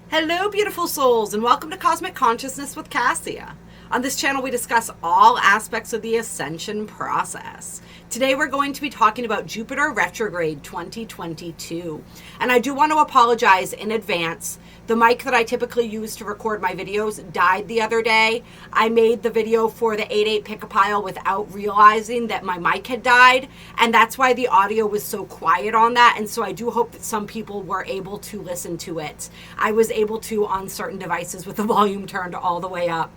Hello, beautiful souls, and welcome to Cosmic Consciousness with Kassia. On this channel, we discuss all aspects of the ascension process. Today, we're going to be talking about Jupiter Retrograde 2022. And I do want to apologize in advance. The mic that I typically use to record my videos died the other day. I made the video for the 8/8 pick-a-pile without realizing that my mic had died. And that's why the audio was so quiet on that. And so I do hope that some people were able to listen to it. I was able to on certain devices with the volume turned all the way up.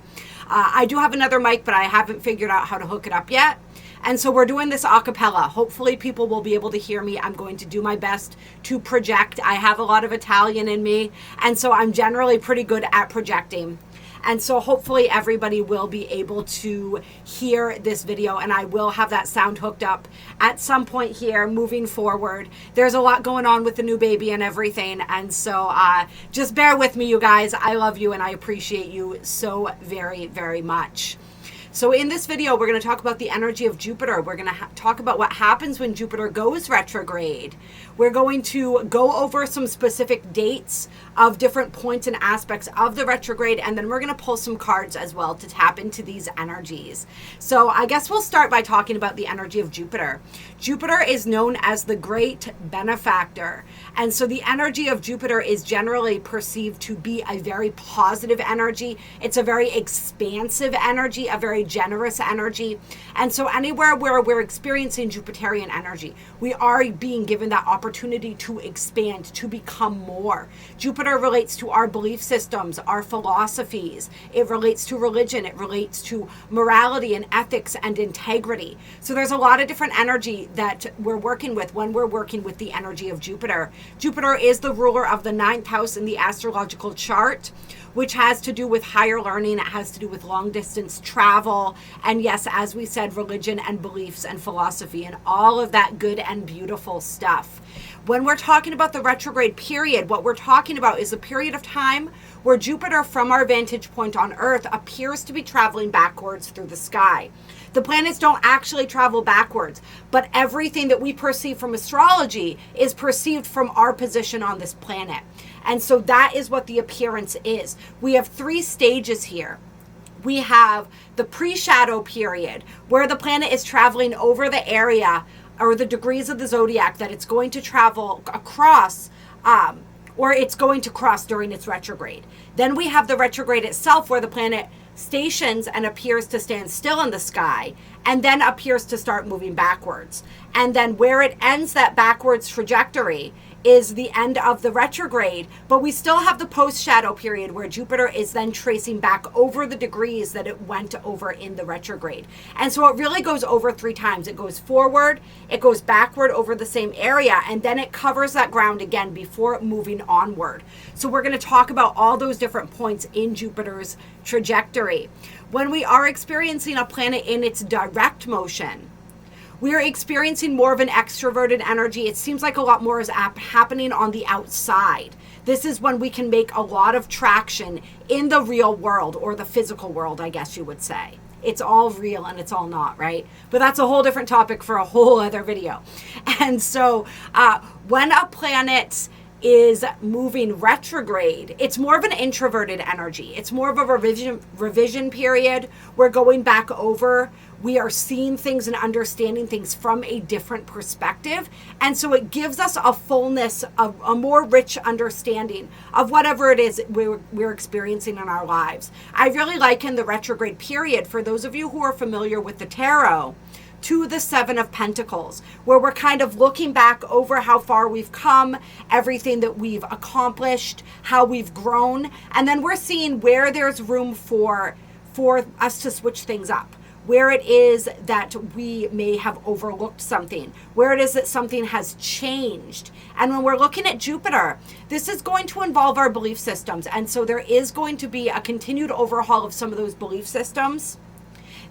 I do have another mic, but I haven't figured out how to hook it up yet. And so we're doing this a cappella. Hopefully people will be able to hear me. I'm going to do my best to project. I have a lot of Italian in me, and so I'm generally pretty good at projecting. And so hopefully everybody will be able to hear this video, and I will have that sound hooked up at some point here moving forward. There's a lot going on with the new baby and everything, and so just bear with me, you guys. I love you and I appreciate you so very, very much. So in this video, we're going to talk about the energy of Jupiter. We're going to talk about what happens when Jupiter goes retrograde. We're going to go over some specific dates of different points and aspects of the retrograde, and then we're going to pull some cards as well to tap into these energies. So I guess we'll start by talking about the energy of Jupiter. Jupiter is known as the great benefactor, and so the energy of Jupiter is generally perceived to be a very positive energy. It's a very expansive energy, a very generous energy. And so anywhere where we're experiencing Jupiterian energy, we are being given that opportunity to expand, to become more. Jupiter relates to our belief systems, our philosophies. It relates to religion. It relates to morality and ethics and integrity. So there's a lot of different energy that we're working with when we're working with the energy of Jupiter. Jupiter is the ruler of the 9th house in the astrological chart, which has to do with higher learning. It has to do with long distance travel. And yes, as we said, religion and beliefs and philosophy and all of that good and beautiful stuff. When we're talking about the retrograde period, what we're talking about is a period of time where Jupiter, from our vantage point on Earth, appears to be traveling backwards through the sky. The planets don't actually travel backwards, but everything that we perceive from astrology is perceived from our position on this planet. And so that is what the appearance is. We have 3 stages here. We have the pre-shadow period, where the planet is traveling over the area or the degrees of the zodiac that it's going to travel across, or it's going to cross during its retrograde. Then we have the retrograde itself, where the planet stations and appears to stand still in the sky, and then appears to start moving backwards. And then where it ends that backwards trajectory is the end of the retrograde, but we still have the post-shadow period where Jupiter is then tracing back over the degrees that it went over in the retrograde. And so it really goes over 3 times. It goes forward, it goes backward over the same area, and then it covers that ground again before moving onward. So we're going to talk about all those different points in Jupiter's trajectory. When we are experiencing a planet in its direct motion, we are experiencing more of an extroverted energy. It seems like a lot more is happening on the outside. This is when we can make a lot of traction in the real world, or the physical world, I guess you would say. It's all real and it's all not, right? But that's a whole different topic for a whole other video. And so when a planet is moving retrograde, it's more of an introverted energy. It's more of a revision period. We're going back over. We are seeing things and understanding things from a different perspective. And so it gives us a fullness of a more rich understanding of whatever it is we're experiencing in our lives. I really liken the retrograde period, for those of you who are familiar with the tarot, to the 7 of Pentacles, where we're kind of looking back over how far we've come, everything that we've accomplished, how we've grown, and then we're seeing where there's room for us to switch things up, where it is that we may have overlooked something, where it is that something has changed. And when we're looking at Jupiter, this is going to involve our belief systems, and so there is going to be a continued overhaul of some of those belief systems.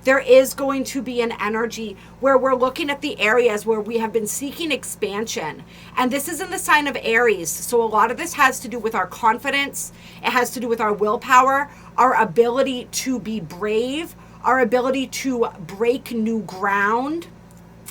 There is going to be an energy where we're looking at the areas where we have been seeking expansion. And this is in the sign of Aries. So a lot of this has to do with our confidence. It has to do with our willpower, our ability to be brave, our ability to break new ground.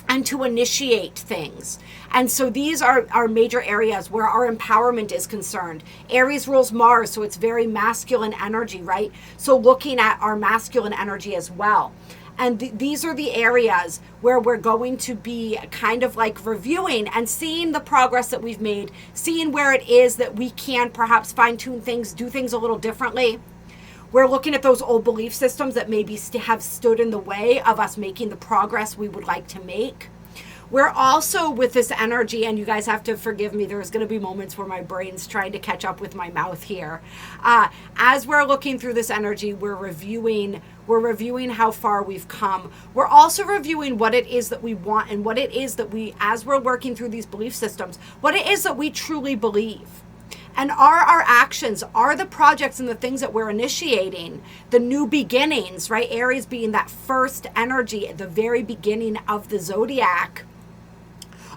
and to initiate things. And so these are our major areas where our empowerment is concerned. Aries rules Mars, so it's very masculine energy, right? So looking at our masculine energy as well. And these are the areas where we're going to be kind of like reviewing and seeing the progress that we've made, seeing where it is that we can perhaps fine-tune things, do things a little differently. We're looking at those old belief systems that maybe have stood in the way of us making the progress we would like to make. We're also with this energy, and you guys have to forgive me, there's going to be moments where my brain's trying to catch up with my mouth here. As we're looking through this energy, we're reviewing how far we've come. We're also reviewing what it is that we want and what it is that we, as we're working through these belief systems, what it is that we truly believe. And are our actions, are the projects and the things that we're initiating, the new beginnings, right? Aries being that first energy at the very beginning of the zodiac.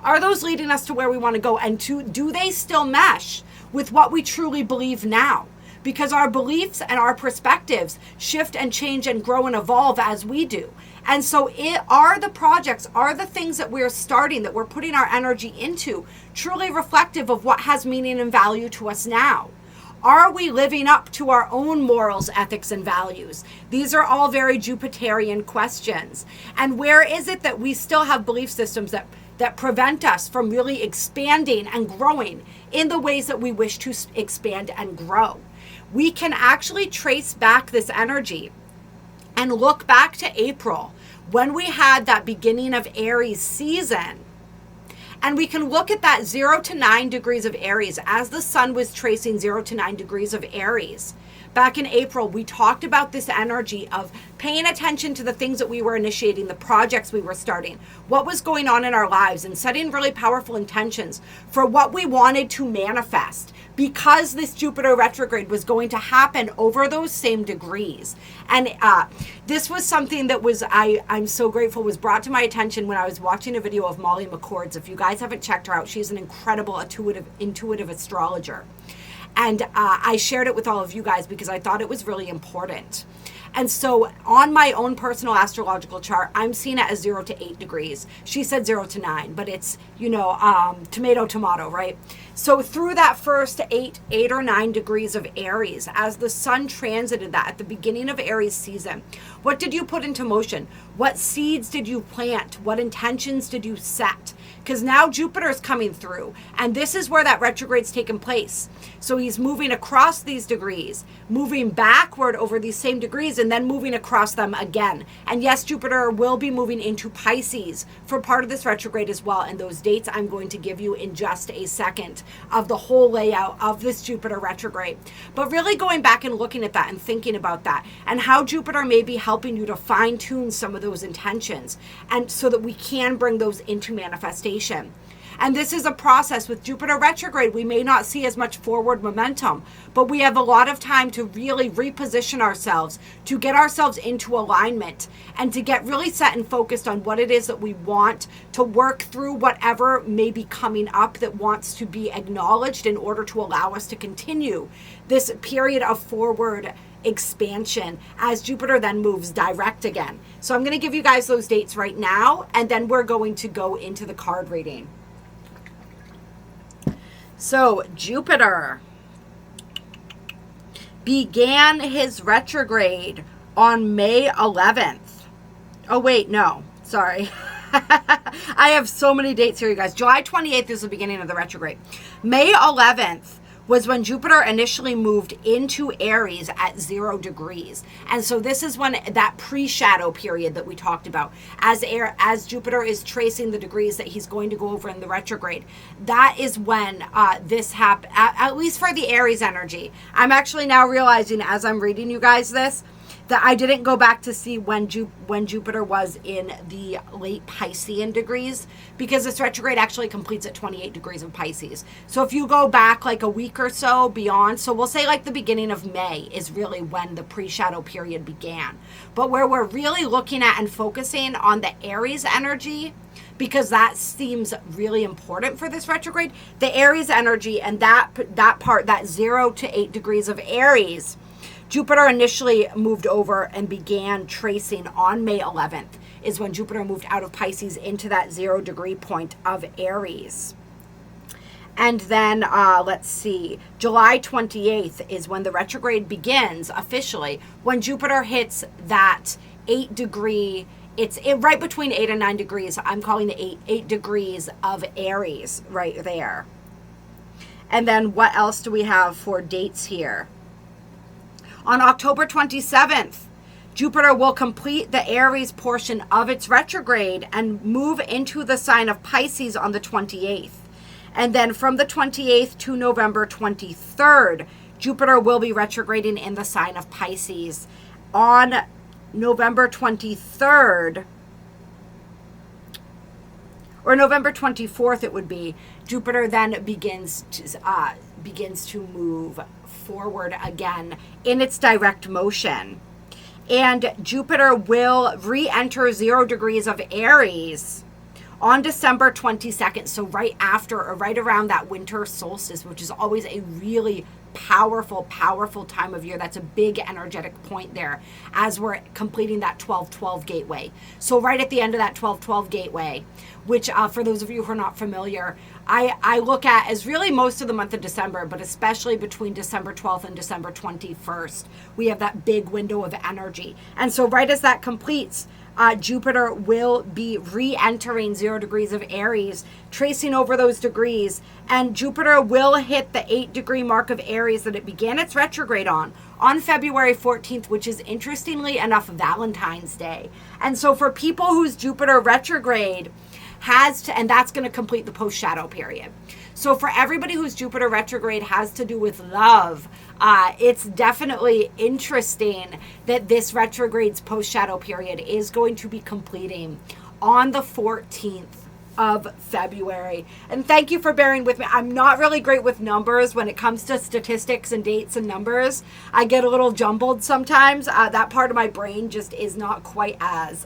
Are those leading us to where we want to go? And do they still mesh with what we truly believe now? Because our beliefs and our perspectives shift and change and grow and evolve as we do. And so are the projects, are the things that we're starting, that we're putting our energy into, truly reflective of what has meaning and value to us now? Are we living up to our own morals, ethics, and values? These are all very Jupiterian questions. And where is it that we still have belief systems that prevent us from really expanding and growing in the ways that we wish to expand and grow? We can actually trace back this energy and look back to April when we had that beginning of Aries season. And we can look at that 0 to 9 degrees of Aries as the sun was tracing 0 to 9 degrees of Aries. Back in April, we talked about this energy of paying attention to the things that we were initiating, the projects we were starting, what was going on in our lives, and setting really powerful intentions for what we wanted to manifest, because this Jupiter retrograde was going to happen over those same degrees. And this was something that was, I'm so grateful, was brought to my attention when I was watching a video of Molly McCord's. If you guys haven't checked her out, she's an incredible intuitive astrologer. And I shared it with all of you guys because I thought it was really important. And so on my own personal astrological chart, I'm seeing it as 0 to 8 degrees. She said 0 to 9, but it's, tomato, tomato, right? So through that first 8 or 9 degrees of Aries, as the sun transited that at the beginning of Aries season, what did you put into motion? What seeds did you plant? What intentions did you set? Because now Jupiter is coming through, and this is where that retrograde's taken place. So he's moving across these degrees, moving backward over these same degrees, and then moving across them again. And yes, Jupiter will be moving into Pisces for part of this retrograde as well. And those dates I'm going to give you in just a second of the whole layout of this Jupiter retrograde. But really going back and looking at that and thinking about that and how Jupiter may be helping you to fine tune some of those intentions, and so that we can bring those into manifestation. And this is a process with Jupiter retrograde. We may not see as much forward momentum, but we have a lot of time to really reposition ourselves, to get ourselves into alignment, and to get really set and focused on what it is that we want, to work through whatever may be coming up that wants to be acknowledged in order to allow us to continue this period of forward expansion as Jupiter then moves direct again. So I'm going to give you guys those dates right now, and then we're going to go into the card reading. So Jupiter began his retrograde on May 11th. Oh, wait, no, sorry. I have so many dates here, you guys. July 28th is the beginning of the retrograde. May 11th was when Jupiter initially moved into Aries at 0 degrees. And so this is when that pre-shadow period that we talked about, as Jupiter is tracing the degrees that he's going to go over in the retrograde, that is when this happened, at least for the Aries energy. I'm actually now realizing as I'm reading you guys this, that I didn't go back to see when Jupiter was in the late Piscean degrees, because this retrograde actually completes at 28 degrees of Pisces. So if you go back like a week or so beyond, so we'll say like the beginning of May is really when the pre-shadow period began. But where we're really looking at and focusing on the Aries energy, because that seems really important for this retrograde, the Aries energy and that part, that 0 to 8 degrees of Aries, Jupiter initially moved over and began tracing on May 11th. is when Jupiter moved out of Pisces into that 0 degree point of Aries. And then, let's see, July 28th is when the retrograde begins officially, when Jupiter hits that 8 degree, it's right between 8 and 9 degrees. I'm calling it 8 degrees of Aries right there. And then what else do we have for dates here? On October 27th, Jupiter will complete the Aries portion of its retrograde and move into the sign of Pisces on the 28th. And then from the 28th to November 23rd, Jupiter will be retrograding in the sign of Pisces. On November 23rd, or November 24th it would be, Jupiter then begins to move forward again in its direct motion. And Jupiter will re-enter 0 degrees of Aries on December 22nd, so right after or right around that winter solstice, which is always a really powerful time of year. That's a big energetic point there as we're completing that 12-12 gateway. So right at the end of that 12-12 gateway, which for those of you who are not familiar, I look at as really most of the month of December, but especially between December 12th and December 21st, we have that big window of energy. And so right as that completes, Jupiter will be re-entering 0 degrees of Aries, tracing over those degrees, and Jupiter will hit the 8 degree mark of Aries that it began its retrograde on February 14th, which is interestingly enough Valentine's Day. And so for people whose Jupiter retrograde has to, and that's going to complete the post-shadow period. So for everybody whose Jupiter retrograde has to do with love, it's definitely interesting that this retrograde's post-shadow period is going to be completing on the 14th of February. And thank you for bearing with me. I'm not really great with numbers when it comes to statistics and dates and numbers. I get a little jumbled sometimes. That part of my brain just is not quite as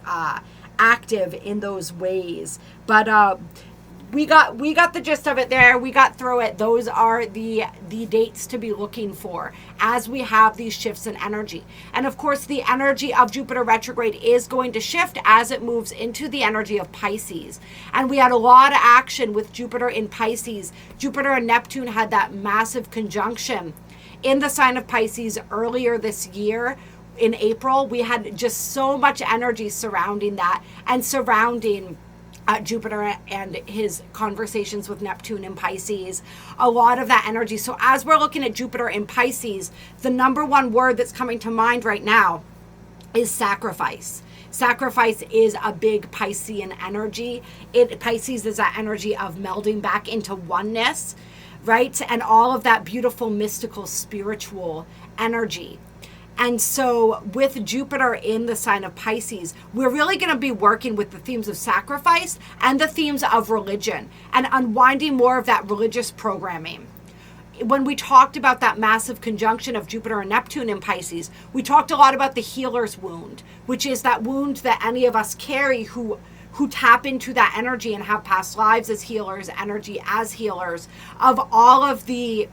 active in those ways. But we got the gist of it there. We got through it. Those are the dates to be looking for as we have these shifts in energy. And of course, the energy of Jupiter retrograde is going to shift as it moves into the energy of Pisces. And we had a lot of action with Jupiter in Pisces. Jupiter and Neptune had that massive conjunction in the sign of Pisces earlier this year. In April, we had just so much energy surrounding that and surrounding Jupiter and his conversations with Neptune in Pisces, a lot of that energy. So as we're looking at Jupiter in Pisces, the number one word that's coming to mind right now is sacrifice. Sacrifice is a big Piscean energy. Pisces is that energy of melding back into oneness, right? And all of that beautiful, mystical, spiritual energy. And so with Jupiter in the sign of Pisces, we're really going to be working with the themes of sacrifice and the themes of religion and unwinding more of that religious programming. When we talked about that massive conjunction of Jupiter and Neptune in Pisces, we talked a lot about the healer's wound, which is that wound that any of us carry who tap into that energy and have past lives as healers, energy as healers, of all of the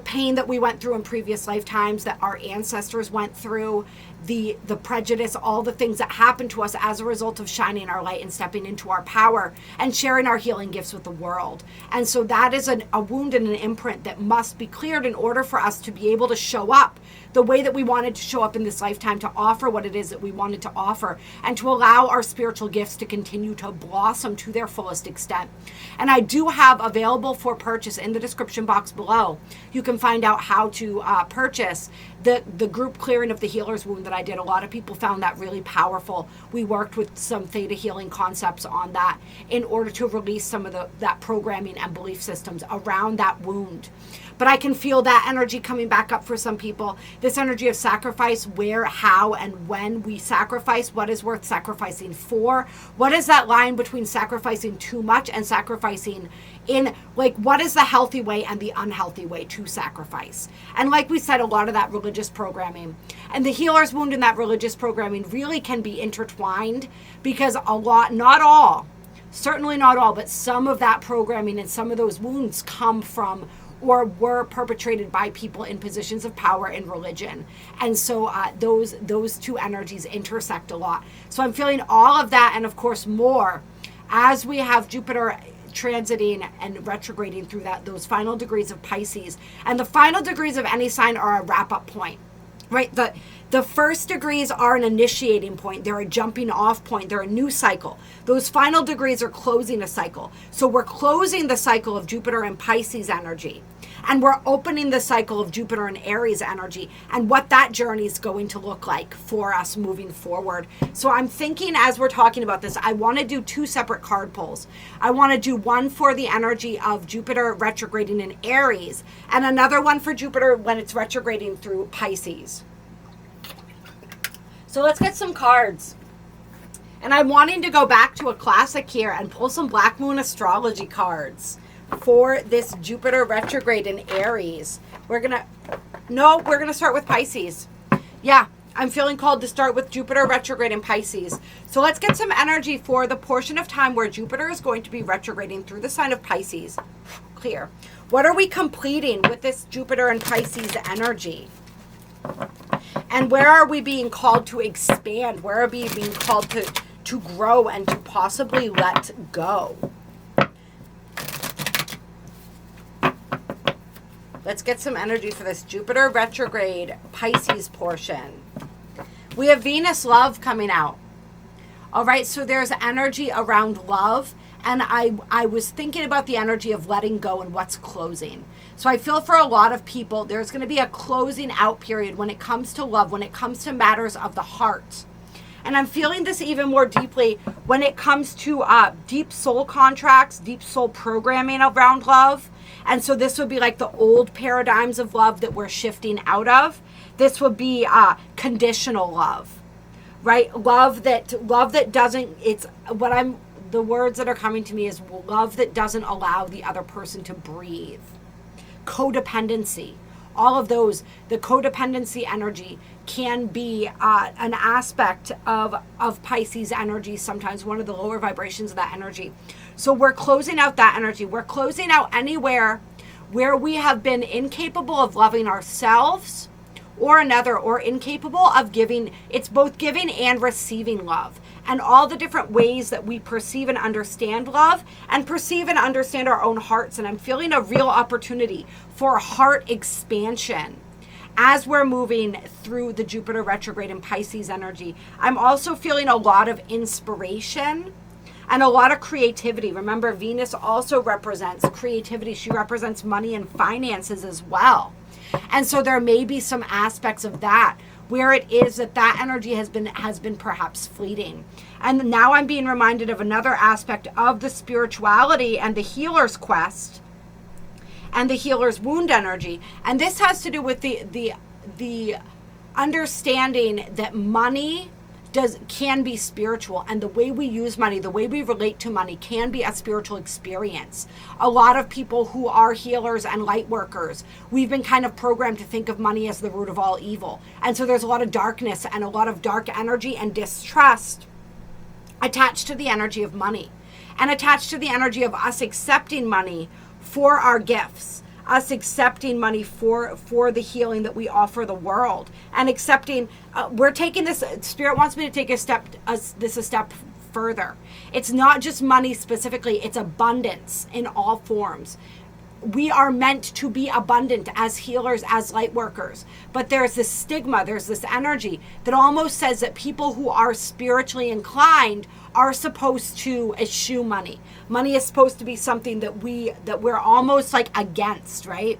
pain that we went through in previous lifetimes, that our ancestors went through, the prejudice, all the things that happened to us as a result of shining our light and stepping into our power and sharing our healing gifts with the world. And so that is a wound and an imprint that must be cleared in order for us to be able to show up the way that we wanted to show up in this lifetime, to offer what it is that we wanted to offer, and to allow our spiritual gifts to continue to blossom to their fullest extent. And I do have available for purchase in the description box below. You can find out how to purchase the group clearing of the healer's wound that I did. A lot of people found that really powerful. We worked with some theta healing concepts on that in order to release some of that programming and belief systems around that wound. But I can feel that energy coming back up for some people. This energy of sacrifice, where, how, and when we sacrifice, what is worth sacrificing for? What is that line between sacrificing too much and sacrificing in, like, what is the healthy way and the unhealthy way to sacrifice? And like we said, a lot of that religious programming and the healer's wound in that religious programming really can be intertwined, because a lot, not all, certainly not all, but some of that programming and some of those wounds come from or were perpetrated by people in positions of power in religion. And so those two energies intersect a lot. So I'm feeling all of that, and of course more as we have Jupiter transiting and retrograding through those final degrees of Pisces. And the final degrees of any sign are a wrap-up point, right? The first degrees are an initiating point. They're a jumping off point. They're a new cycle. Those final degrees are closing a cycle. So we're closing the cycle of Jupiter and Pisces energy. And we're opening the cycle of Jupiter and Aries energy, and what that journey is going to look like for us moving forward. So I'm thinking, as we're talking about this, I want to do two separate card pulls. I want to do one for the energy of Jupiter retrograding in Aries, and another one for Jupiter when it's retrograding through Pisces. So let's get some cards. And I'm wanting to go back to a classic here and pull some Black Moon astrology cards for this Jupiter retrograde in Aries. We're gonna start with Pisces. Yeah, I'm feeling called to start with Jupiter retrograde in Pisces. So let's get some energy for the portion of time where Jupiter is going to be retrograding through the sign of Pisces. Clear. What are we completing with this Jupiter and Pisces energy? And where are we being called to expand? Where are we being called to grow and to possibly let go? Let's get some energy for this Jupiter retrograde Pisces portion. We have Venus love coming out. All right, so there's energy around love. And I was thinking about the energy of letting go and what's closing. So I feel for a lot of people, there's going to be a closing out period when it comes to love, when it comes to matters of the heart. And I'm feeling this even more deeply when it comes to deep soul contracts, deep soul programming around love. And so this would be like the old paradigms of love that we're shifting out of. This would be conditional love, right? Love that doesn't, the words that are coming to me is love that doesn't allow the other person to breathe. Codependency. All of those, the codependency energy can be an aspect of Pisces energy, sometimes one of the lower vibrations of that energy. So we're closing out that energy. We're closing out anywhere where we have been incapable of loving ourselves or another, or incapable of giving. It's both giving and receiving love, and all the different ways that we perceive and understand love and perceive and understand our own hearts. And I'm feeling a real opportunity for heart expansion as we're moving through the Jupiter retrograde and Pisces energy. I'm also feeling a lot of inspiration and a lot of creativity. Remember, Venus also represents creativity. She represents money and finances as well. And so there may be some aspects of that where it is that energy has been perhaps fleeting. And now I'm being reminded of another aspect of the spirituality and the healer's quest and the healer's wound energy. And this has to do with the understanding that money can be spiritual, and the way we use money, the way we relate to money can be a spiritual experience. A lot of people who are healers and light workers, we've been kind of programmed to think of money as the root of all evil. And so there's a lot of darkness and a lot of dark energy and distrust attached to the energy of money, and attached to the energy of us accepting money for our gifts, us accepting money for the healing that we offer the world, and accepting, we're taking this, Spirit wants me to take a step further. It's not just money specifically, it's abundance in all forms. We are meant to be abundant as healers, as light workers. But there's this stigma, there's this energy that almost says that people who are spiritually inclined are supposed to eschew money. Money is supposed to be something that we're almost like against, right?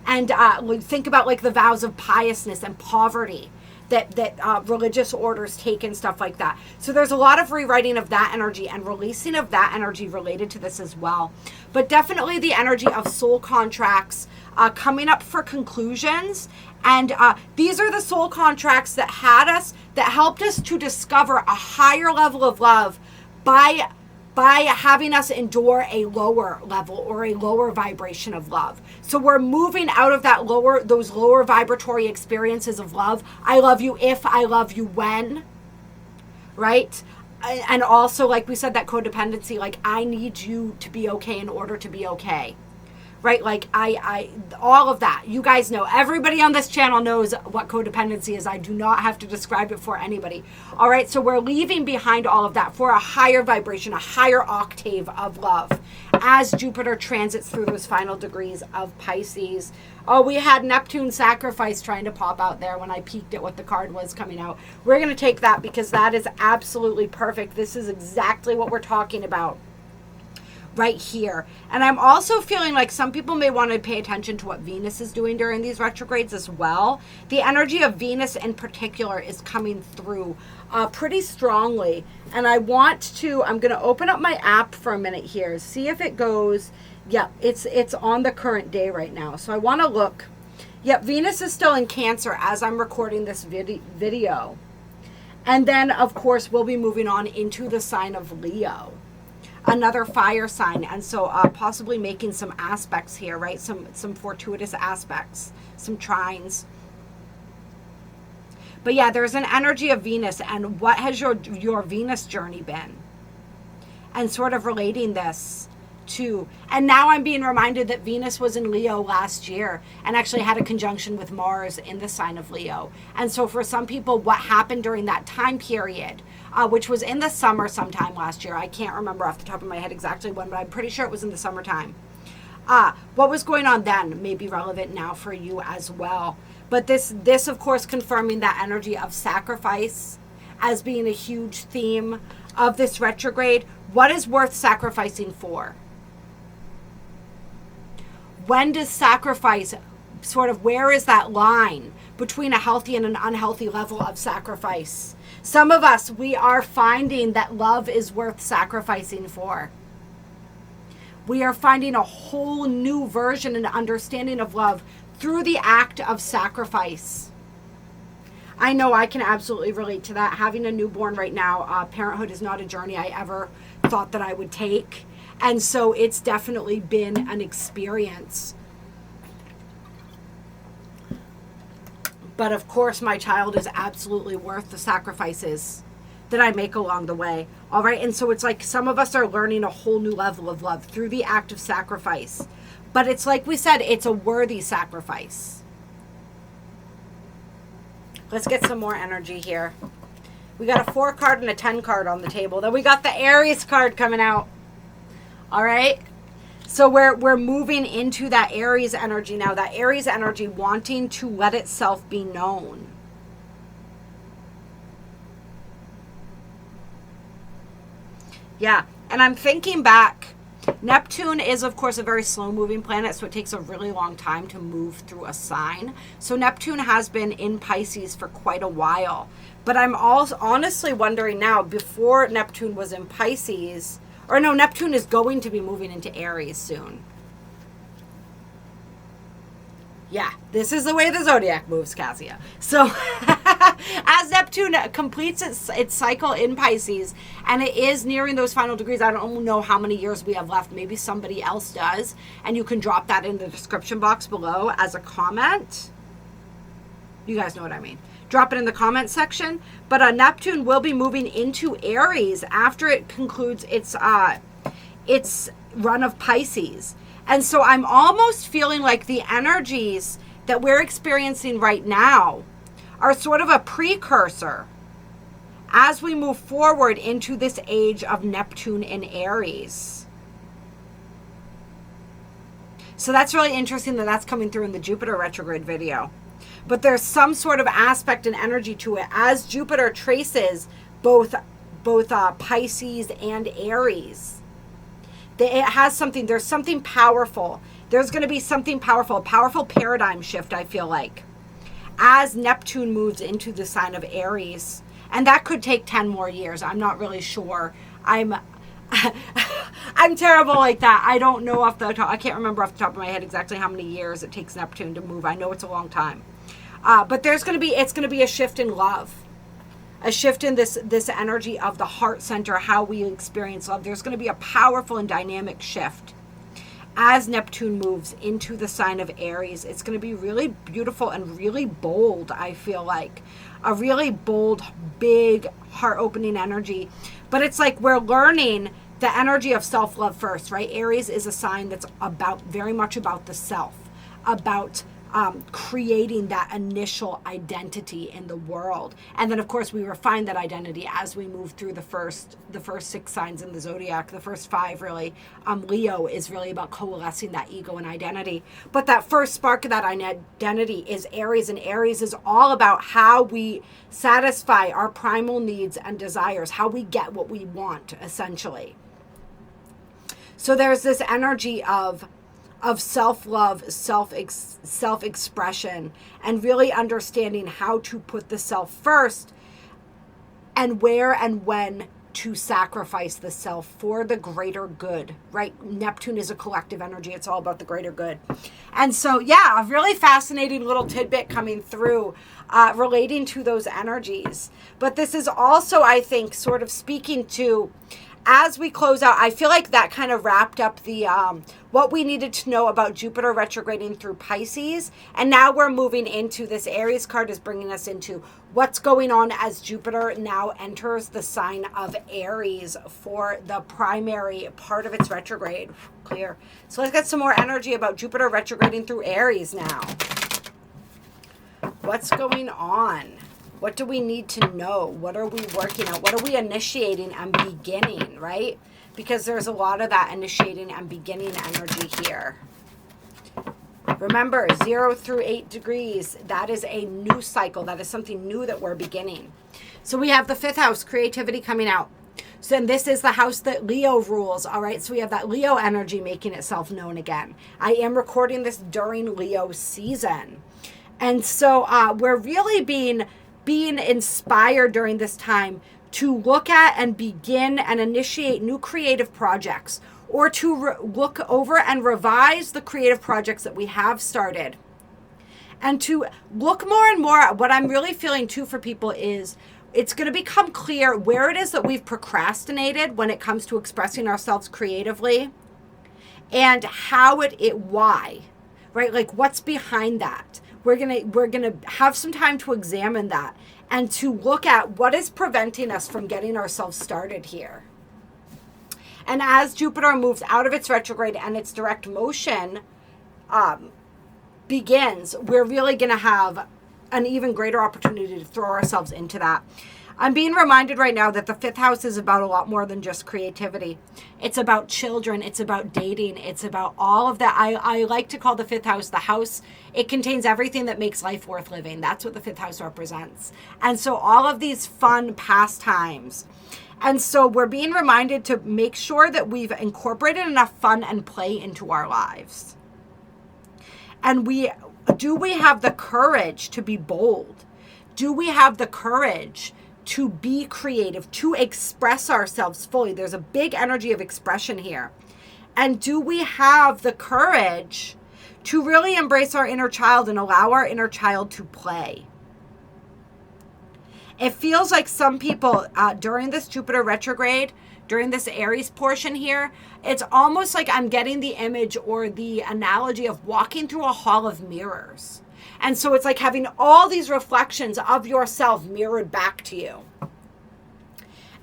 And we think about like the vows of piousness and poverty that religious orders take and stuff like that. So there's a lot of rewriting of that energy and releasing of that energy related to this as well. But definitely the energy of soul contracts coming up for conclusions. And these are the soul contracts that helped us to discover a higher level of love by having us endure a lower level or a lower vibration of love. So we're moving out of those lower vibratory experiences of love. I love you if, I love you when, right? And also, like we said, that codependency, like I need you to be okay in order to be okay, right? Like all of that. You guys know, everybody on this channel knows what codependency is. I do not have to describe it for anybody. All right, so we're leaving behind all of that for a higher vibration, a higher octave of love as Jupiter transits through those final degrees of Pisces. Oh, we had Neptune sacrifice trying to pop out there when I peeked at what the card was coming out. We're going to take that because that is absolutely perfect. This is exactly what we're talking about right here. And I'm also feeling like some people may want to pay attention to what Venus is doing during these retrogrades as well. The energy of Venus in particular is coming through pretty strongly. And I'm going to open up my app for a minute here, see if it goes. Yep, it's on the current day right now. So I want to look. Yep, Venus is still in Cancer as I'm recording this video. And then, of course, we'll be moving on into the sign of Leo, another fire sign. And so possibly making some aspects here, right? Some fortuitous aspects, some trines. But yeah, there's an energy of Venus. And what has your Venus journey been? And sort of relating this to, and now I'm being reminded that Venus was in Leo last year and actually had a conjunction with Mars in the sign of Leo. And so for some people, what happened during that time period, which was in the summer sometime last year, I can't remember off the top of my head exactly when, but I'm pretty sure it was in the summertime. What was going on then may be relevant now for you as well. But this of course confirming that energy of sacrifice as being a huge theme of this retrograde. What is worth sacrificing for? When does sacrifice where is that line between a healthy and an unhealthy level of sacrifice? Some of us, we are finding that love is worth sacrificing for. We are finding a whole new version and understanding of love through the act of sacrifice. I know I can absolutely relate to that. Having a newborn right now, parenthood is not a journey I ever thought that I would take. And so it's definitely been an experience. But of course, my child is absolutely worth the sacrifices that I make along the way. All right. And so it's like some of us are learning a whole new level of love through the act of sacrifice. But it's like we said, it's a worthy sacrifice. Let's get some more energy here. We got a 4 card and a 10 card on the table. Then we got the Aries card coming out. All right. So we're moving into that Aries energy now. That Aries energy wanting to let itself be known. Yeah. And I'm thinking back. Neptune is, of course, a very slow-moving planet, so it takes a really long time to move through a sign. So Neptune has been in Pisces for quite a while. But I'm also honestly wondering now, before Neptune was in Pisces, or no, Neptune is going to be moving into Aries soon. Yeah, this is the way the zodiac moves, Kassia. So as Neptune completes its cycle in Pisces, and it is nearing those final degrees, I don't know how many years we have left. Maybe somebody else does. And you can drop that in the description box below as a comment. You guys know what I mean. Drop it in the comment section. But Neptune will be moving into Aries after it concludes its run of Pisces. And so I'm almost feeling like the energies that we're experiencing right now are sort of a precursor as we move forward into this age of Neptune in Aries. So that's really interesting that that's coming through in the Jupiter retrograde video. But there's some sort of aspect and energy to it as Jupiter traces both Pisces and Aries. It has something, there's something powerful. There's going to be something powerful, a powerful paradigm shift, I feel like, as Neptune moves into the sign of Aries. And that could take 10 more years. I'm not really sure. I'm terrible like that. I don't know off the top. I can't remember off the top of my head exactly how many years it takes Neptune to move. I know it's a long time. But it's going to be a shift in love. A shift in this energy of the heart center, how we experience love. There's going to be a powerful and dynamic shift as Neptune moves into the sign of Aries. It's going to be really beautiful and really bold, I feel like. A really bold, big, heart-opening energy. But it's like we're learning the energy of self-love first, right? Aries is a sign that's very much about the self, about creating that initial identity in the world. And then of course we refine that identity as we move through the first 6 signs in the zodiac, the first 5 really. Leo is really about coalescing that ego and identity. But that first spark of that identity is Aries, and Aries is all about how we satisfy our primal needs and desires, how we get what we want, essentially. So there's this energy of self-love, self-expression, and really understanding how to put the self first, and where and when to sacrifice the self for the greater good, right? Neptune is a collective energy. It's all about the greater good. And so, yeah, a really fascinating little tidbit coming through relating to those energies. But this is also, I think, sort of speaking to, as we close out, I feel like that kind of wrapped up the what we needed to know about Jupiter retrograding through Pisces. And now we're moving into this Aries card is bringing us into what's going on as Jupiter now enters the sign of Aries for the primary part of its retrograde. Clear. So let's get some more energy about Jupiter retrograding through Aries now. What's going on? What do we need to know? What are we working on? What are we initiating and beginning, right? Because there's a lot of that initiating and beginning energy here. Remember, 0 through 8 degrees, that is a new cycle. That is something new that we're beginning. So we have the 5th house, creativity, coming out. So then this is the house that Leo rules, all right? So we have that Leo energy making itself known again. I am recording this during Leo season. And so we're really being inspired during this time to look at and begin and initiate new creative projects, or to look over and revise the creative projects that we have started, and to look more and more at what I'm really feeling too for people is it's going to become clear where it is that we've procrastinated when it comes to expressing ourselves creatively, and why, right? Like, what's behind that? We're gonna have some time to examine that and to look at what is preventing us from getting ourselves started here. And as Jupiter moves out of its retrograde and its direct motion begins, we're really gonna have an even greater opportunity to throw ourselves into that. I'm being reminded right now that the 5th house is about a lot more than just creativity. It's about children. It's about dating. It's about all of that. I like to call the 5th house the house. It contains everything that makes life worth living. That's what the 5th house represents. And so all of these fun pastimes. And so we're being reminded to make sure that we've incorporated enough fun and play into our lives. And do we have the courage to be bold? Do we have the courage to be creative, to express ourselves fully? There's a big energy of expression here. And do we have the courage to really embrace our inner child and allow our inner child to play? It feels like some people during this Jupiter retrograde, during this Aries portion here, it's almost like I'm getting the image or the analogy of walking through a hall of mirrors. And so it's like having all these reflections of yourself mirrored back to you.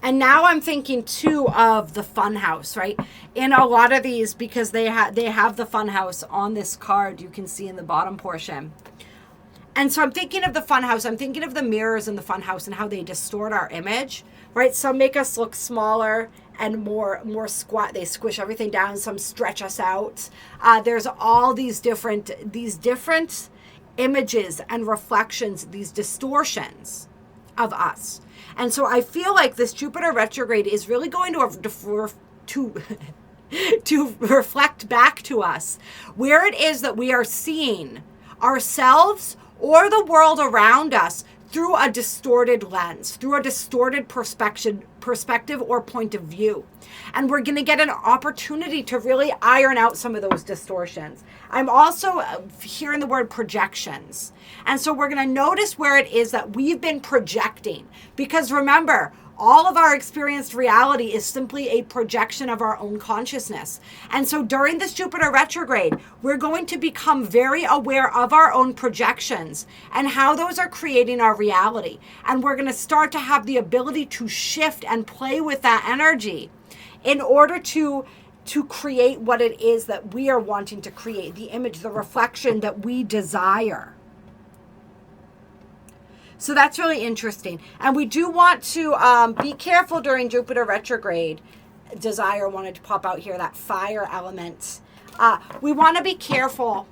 And now I'm thinking too of the fun house, right? In a lot of these, because they have the fun house on this card, you can see in the bottom portion. And so I'm thinking of the fun house. I'm thinking of the mirrors in the fun house and how they distort our image, right? Some make us look smaller and more squat. They squish everything down. Some stretch us out. There's all these different images and reflections, these distortions of us. And so I feel like this Jupiter retrograde is really going to reflect back to us where it is that we are seeing ourselves or the world around us through a distorted lens, through a distorted perspective or point of view. And we're going to get an opportunity to really iron out some of those distortions. I'm also hearing the word projections. And so we're going to notice where it is that we've been projecting. Because remember, All of our experienced reality is simply a projection of our own consciousness. And so during this Jupiter retrograde, we're going to become very aware of our own projections and how those are creating our reality. And we're going to start to have the ability to shift and play with that energy in order to create what it is that we are wanting to create, the image, the reflection that we desire. So that's really interesting. And we do want to be careful during Jupiter retrograde. Desire wanted to pop out here, that fire element. We want to be careful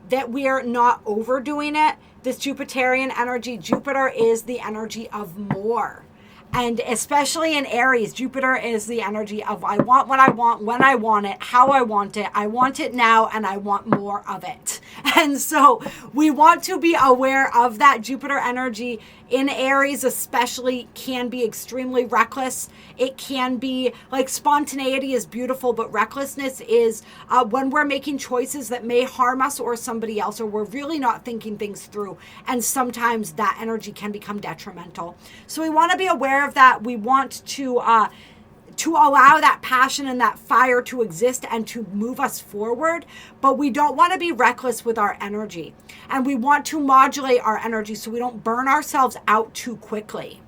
that we are not overdoing it. This Jupiterian energy, Jupiter is the energy of more. And especially in Aries, Jupiter is the energy of I want what I want, when I want it, how I want it now, and I want more of it. And so we want to be aware of that. Jupiter energy in Aries especially can be extremely reckless. It can be like spontaneity is beautiful, but recklessness is when we're making choices that may harm us or somebody else, or we're really not thinking things through. And sometimes that energy can become detrimental. So we want to be aware of that. We want to allow that passion and that fire to exist and to move us forward, but we don't want to be reckless with our energy. And we want to modulate our energy so we don't burn ourselves out too quickly.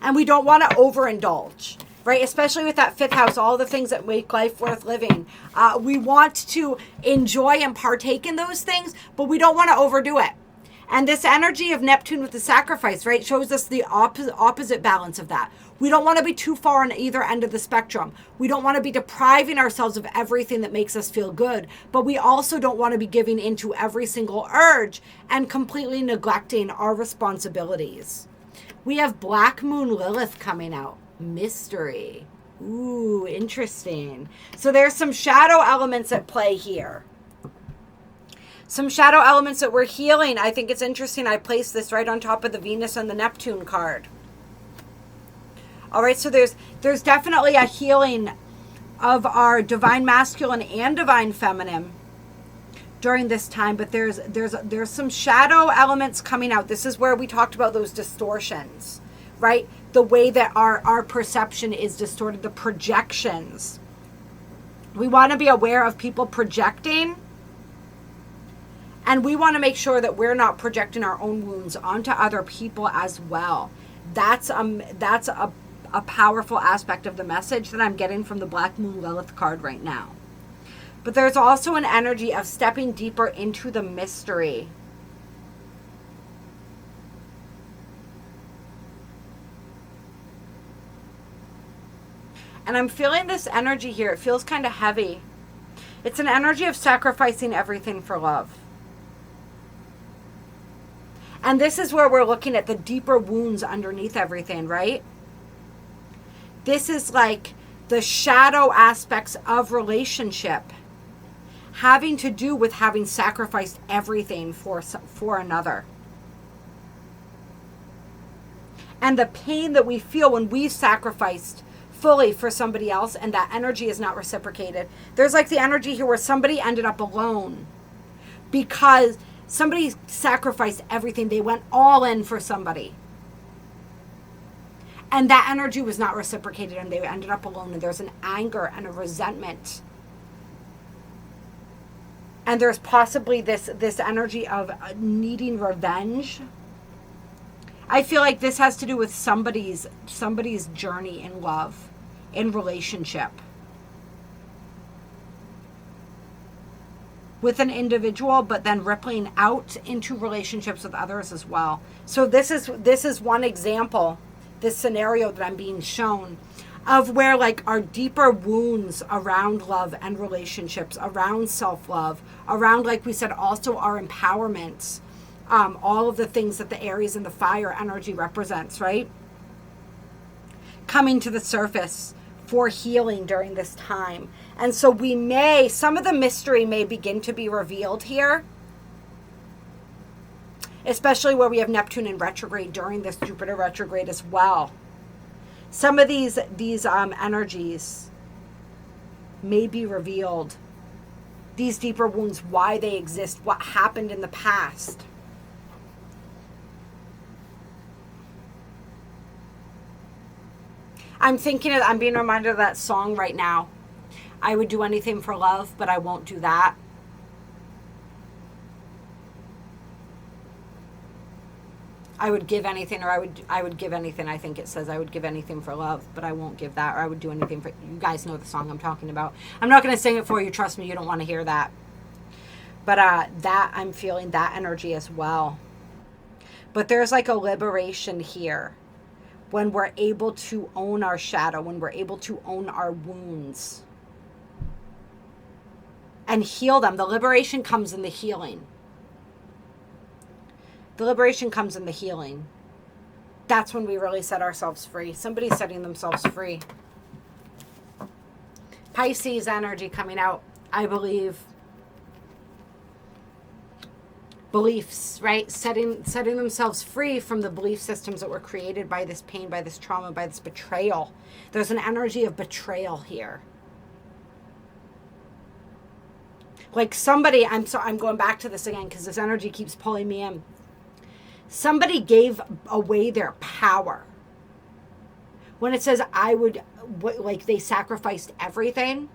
And we don't want to overindulge, right? Especially with that fifth house, all the things that make life worth living. We want to enjoy and partake in those things, but we don't want to overdo it. And this energy of Neptune with the sacrifice, right, shows us the opposite balance of that. We don't want to be too far on either end of the spectrum. We don't want to be depriving ourselves of everything that makes us feel good, but we also don't want to be giving into every single urge and completely neglecting our responsibilities. We have Black Moon Lilith coming out. Mystery. Ooh, interesting. So there's some shadow elements at play here. Some shadow elements that we're healing. I think it's interesting. I placed this right on top of the Venus and the Neptune card. All right, so there's definitely a healing of our divine masculine and divine feminine during this time, but there's some shadow elements coming out. This is where we talked about those distortions, right? The way that our perception is distorted, the projections. We want to be aware of people projecting. And we want to make sure that we're not projecting our own wounds onto other people as well. That's a powerful aspect of the message that I'm getting from the Black Moon Lilith card right now. But there's also an energy of stepping deeper into the mystery. And I'm feeling this energy here. It feels kind of heavy. It's an energy of sacrificing everything for love. And this is where we're looking at the deeper wounds underneath everything, right? This is like the shadow aspects of relationship having to do with having sacrificed everything for another. And the pain that we feel when we've sacrificed fully for somebody else and that energy is not reciprocated. There's like the energy here where somebody ended up alone because somebody sacrificed everything. They went all in for somebody. And that energy was not reciprocated and they ended up alone. And there's an anger and a resentment. And there's possibly this energy of needing revenge. I feel like this has to do with somebody's journey in love, in relationship. With an individual, but then rippling out into relationships with others as well. So this is one example, this scenario that I'm being shown of where like our deeper wounds around love and relationships, around self-love, around, like we said, also our empowerment, all of the things that the Aries and the fire energy represents, right? Coming to the surface for healing during this time. And so some of the mystery may begin to be revealed here, especially where we have Neptune in retrograde during this Jupiter retrograde as well. Some of these energies may be revealed. These deeper wounds, why they exist, what happened in the past. I'm being reminded of that song right now. I would do anything for love, but I won't do that. I would give anything, or I would give anything. I think it says I would give anything for love, but I won't give that, or I would do anything for, you guys know the song I'm talking about. I'm not going to sing it for you. Trust me, you don't want to hear that. But that, I'm feeling that energy as well. But there's like a liberation here when we're able to own our shadow, when we're able to own our wounds and heal them. The liberation comes in the healing. The liberation comes in the healing. That's when we really set ourselves free. Somebody's setting themselves free. Pisces energy coming out, I believe. Beliefs, right? Setting themselves free from the belief systems that were created by this pain, by this trauma, by this betrayal. There's an energy of betrayal here. Like somebody, I'm going back to this again because this energy keeps pulling me in. Somebody gave away their power. When it says like they sacrificed everything,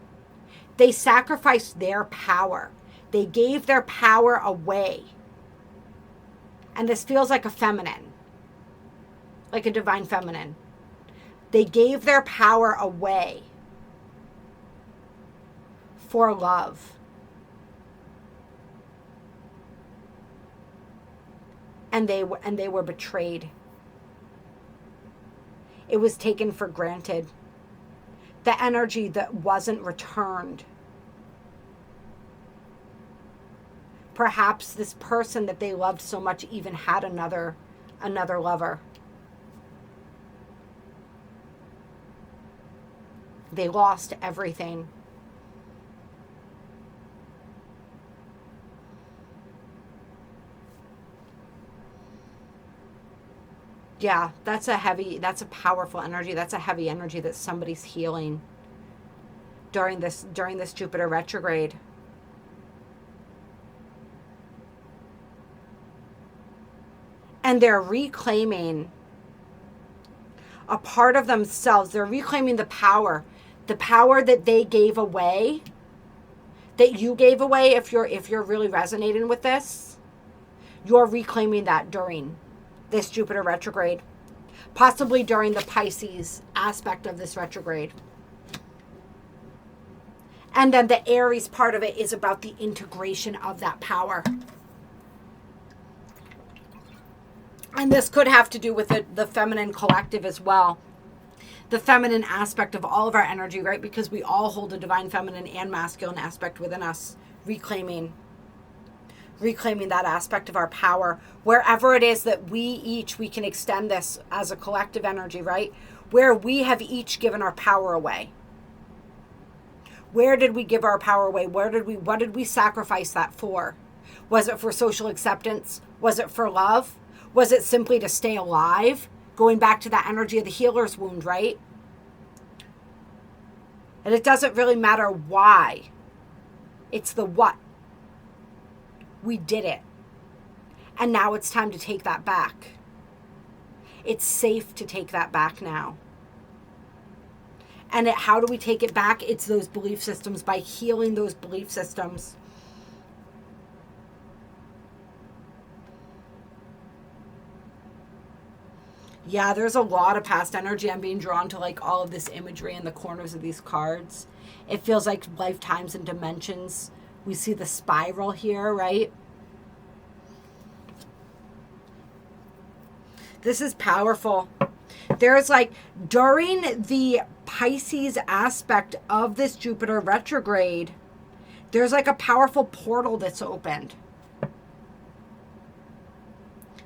they sacrificed their power. They gave their power away. And this feels like a feminine, like a divine feminine. They gave their power away for love. And they were betrayed. It was taken for granted. The energy that wasn't returned. Perhaps this person that they loved so much even had another lover. They lost everything. Yeah, that's a powerful energy. That's a heavy energy that somebody's healing during this Jupiter retrograde. And they're reclaiming a part of themselves. They're reclaiming the power that they gave away, that you gave away. If you're really resonating with this, you're reclaiming that during this Jupiter retrograde, possibly during the Pisces aspect of this retrograde. And then the Aries part of it is about the integration of that power. And this could have to do with the feminine collective as well. The feminine aspect of all of our energy, right? Because we all hold a divine feminine and masculine aspect within us, reclaiming that aspect of our power. Wherever it is that we can extend this as a collective energy, right? Where we have each given our power away. Where did we give our power away? What did we sacrifice that for? Was it for social acceptance? Was it for love? Was it simply to stay alive? Going back to that energy of the healer's wound, right? And it doesn't really matter why. It's the what. We did it. And now it's time to take that back. It's safe to take that back now. And how do we take it back? It's those belief systems, by healing those belief systems. Yeah, there's a lot of past energy. I'm being drawn to like all of this imagery in the corners of these cards. It feels like lifetimes and dimensions. We see the spiral here, right? This is powerful. There's like, during the Pisces aspect of this Jupiter retrograde, there's like a powerful portal that's opened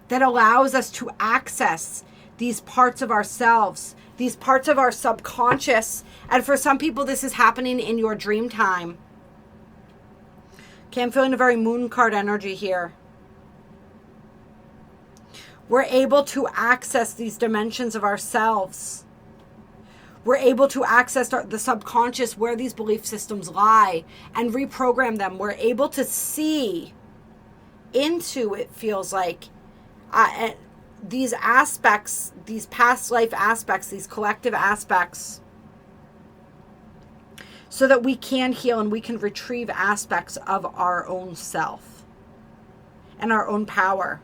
that allows us to access these parts of ourselves, these parts of our subconscious. And for some people, this is happening in your dream time. Okay, I'm feeling a very moon card energy here. We're able to access these dimensions of ourselves. We're able to access the subconscious, where these belief systems lie, and reprogram them. We're able to see into, it feels like, these aspects, these past life aspects, these collective aspects, so that we can heal and we can retrieve aspects of our own self and our own power.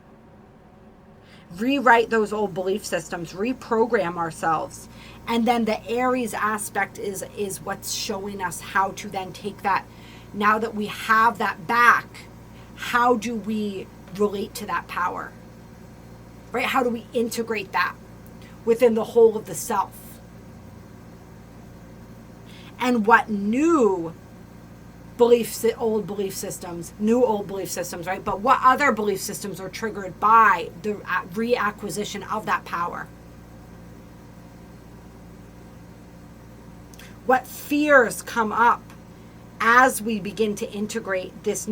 Rewrite those old belief systems, reprogram ourselves. And then the Aries aspect is what's showing us how to then take that, now that we have that back, how do we relate to that power? Right? How do we integrate that within the whole of the self? And what new old belief systems, right? But what other belief systems are triggered by the reacquisition of that power? What fears come up as we begin to integrate this,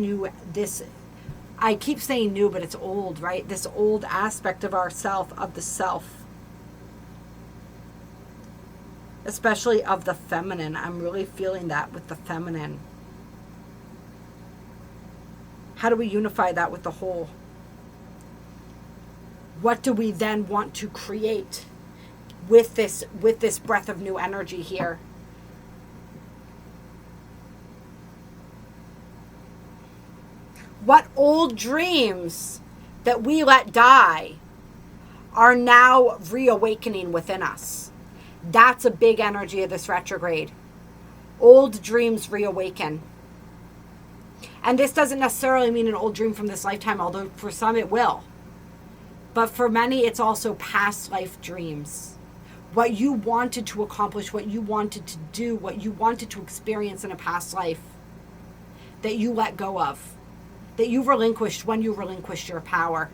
I keep saying new, but it's old, right? This old aspect of ourself, of the self. Especially of the feminine. I'm really feeling that with the feminine. How do we unify that with the whole? What do we then want to create with this breath of new energy here? What old dreams that we let die are now reawakening within us? That's a big energy of this retrograde. Old dreams reawaken. And this doesn't necessarily mean an old dream from this lifetime, although for some it will. But for many, it's also past life dreams. What you wanted to accomplish, what you wanted to do, what you wanted to experience in a past life that you let go of, that you relinquished when you relinquished your power.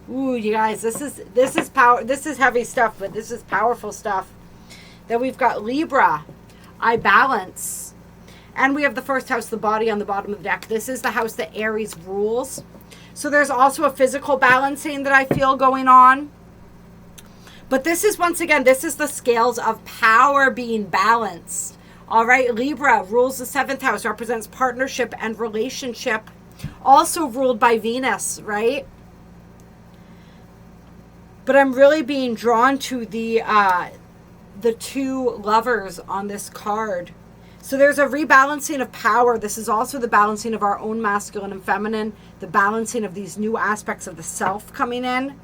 Ooh, you guys, this is power. This is heavy stuff, but this is powerful stuff. Then we've got Libra, I balance. And we have the first house, the body, on the bottom of the deck. This is the house that Aries rules. So there's also a physical balancing that I feel going on. But this is, once again, this is the scales of power being balanced. All right, Libra rules the 7th house, represents partnership and relationship. Also ruled by Venus, right? But I'm really being drawn to the two lovers on this card. So there's a rebalancing of power. This is also the balancing of our own masculine and feminine, the balancing of these new aspects of the self coming in.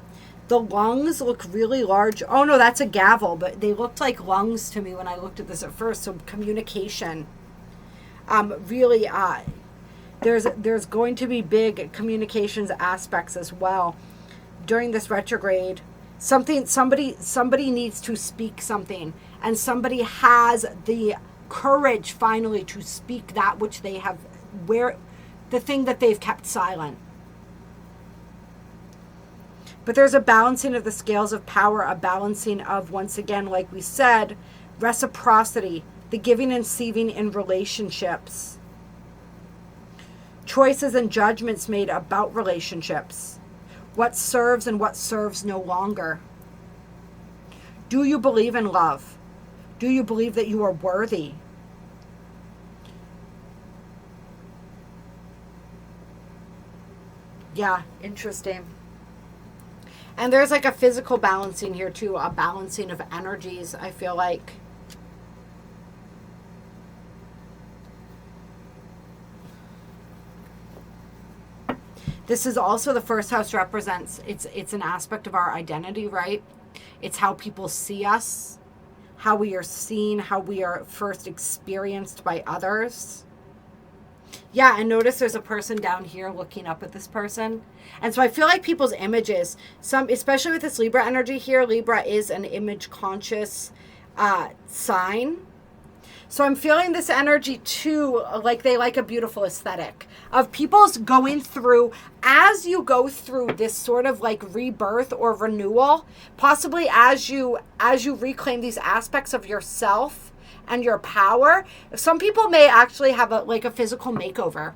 The lungs look really large. Oh no, that's a gavel, but they looked like lungs to me when I looked at this at first. So communication. Really, there's going to be big communications aspects as well during this retrograde. Somebody needs to speak something, and somebody has the courage finally to speak that which they have, the thing that they've kept silent. But there's a balancing of the scales of power, a balancing of, once again, like we said, reciprocity, the giving and receiving in relationships, choices and judgments made about relationships, what serves and what serves no longer. Do you believe in love? Do you believe that you are worthy? Yeah, interesting. And there's like a physical balancing here too, a balancing of energies, I feel like. This is also the first house represents, it's an aspect of our identity, right? It's how people see us, how we are seen, how we are first experienced by others. Yeah, and notice there's a person down here looking up at this person. And so I feel like people's images, especially with this Libra energy here, Libra is an image conscious sign. So I'm feeling this energy too, like they like a beautiful aesthetic of people's going through, as you go through this sort of like rebirth or renewal, possibly as you reclaim these aspects of yourself and your power. Some people may actually have a physical makeover.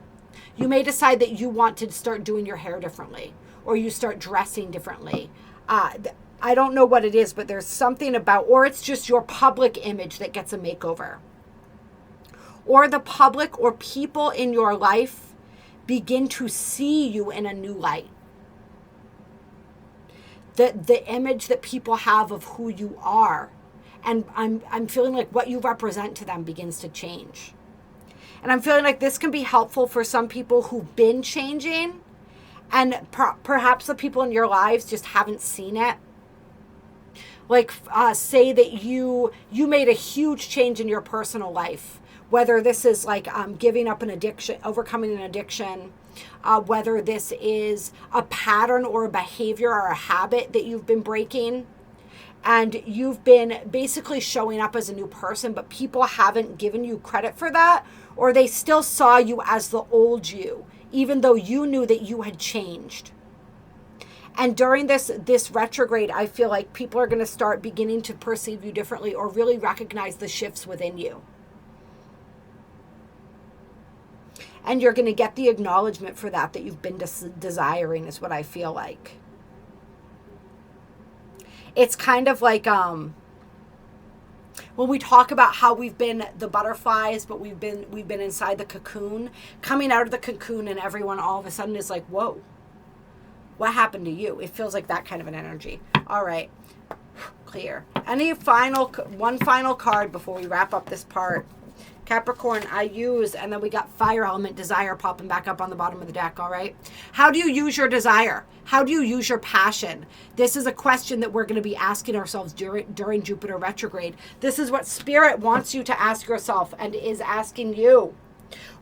You may decide that you want to start doing your hair differently, or you start dressing differently. I don't know what it is, but there's something about, or it's just your public image that gets a makeover. Or the public or people in your life begin to see you in a new light. the image that people have of who you are. And I'm feeling like what you represent to them begins to change. And I'm feeling like this can be helpful for some people who've been changing, and perhaps the people in your lives just haven't seen it. Like, say that you made a huge change in your personal life, whether this is like giving up an addiction, overcoming an addiction, whether this is a pattern or a behavior or a habit that you've been breaking, and you've been basically showing up as a new person, but people haven't given you credit for that, or they still saw you as the old you, even though you knew that you had changed. And during this retrograde, I feel like people are going to start beginning to perceive you differently, or really recognize the shifts within you. And you're going to get the acknowledgement for that you've been desiring, is what I feel like. It's kind of like when we talk about how we've been the butterflies, but we've been inside the cocoon, coming out of the cocoon, and everyone all of a sudden is like, whoa, what happened to you? It feels like that kind of an energy. All right, clear. One final card before we wrap up this part. Capricorn, I use, and then we got fire element desire popping back up on the bottom of the deck, all right? How do you use your desire? How do you use your passion? This is a question that we're going to be asking ourselves during Jupiter retrograde. This is what Spirit wants you to ask yourself and is asking you.